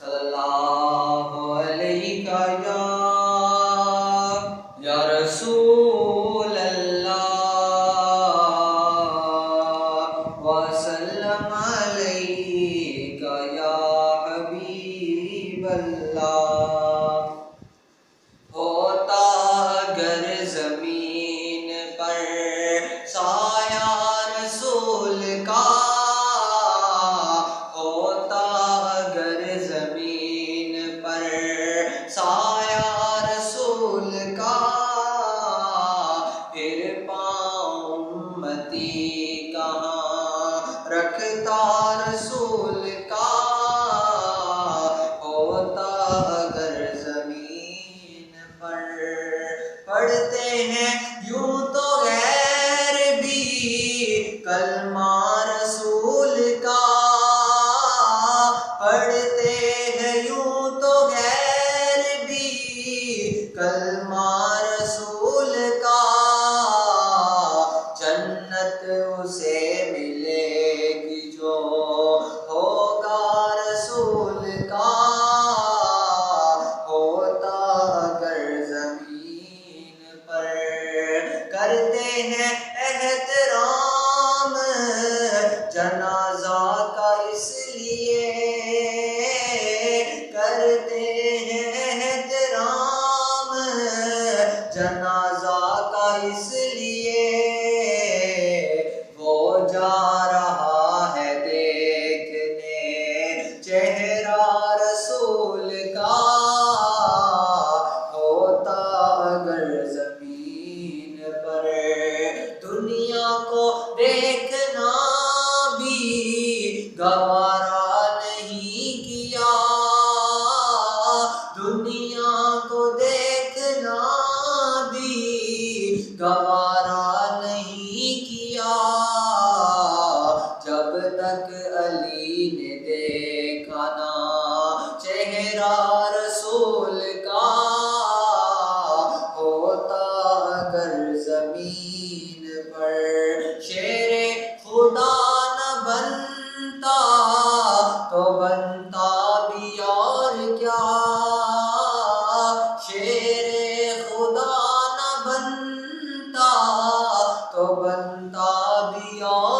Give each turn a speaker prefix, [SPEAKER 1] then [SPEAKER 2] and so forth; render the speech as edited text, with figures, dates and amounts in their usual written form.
[SPEAKER 1] صلی اللہ علیہ یا رسول اللہ وسلم علیہ یا حبیب اللہ۔ ہوتا اگر زمین پر سایہ رسول کا، ہوتا اگر زمین پر سایہ رسول کا، پھر پاؤں امتی کہاں رکھتا رسول کا۔ ہوتا اگر زمین پر پڑھتے ہیں یوں تو غیر بھی کلمہ رسول کا، پڑھتے ہیں یوں تو غیر بھی کلمہ رسول کا، جنت اسے ملے گی جو ہوگا رسول کا۔ ہوتا اگر زمین پر کرتے ہیں احترام جنازہ کا، اس لیے کرتے ہیں احترام جنازہ کا، اس لیے وہ جا رہا ہے دیکھنے چہرہ رسول کا۔ ہوتا اگر زمین پر دنیا کو دیکھنا بھی گوارا نہیں کیا، دنیا کو دیکھنا بھی گوارا نہیں کیا، جب تک علی نے دیکھا نہ چہرہ رسول کا۔ ہوتا اگر زمین پر شیر خدا نہ بنتا تو بنتا بھی اور کیا، شیر خدا نہ بنتا تو بنتا بھی اور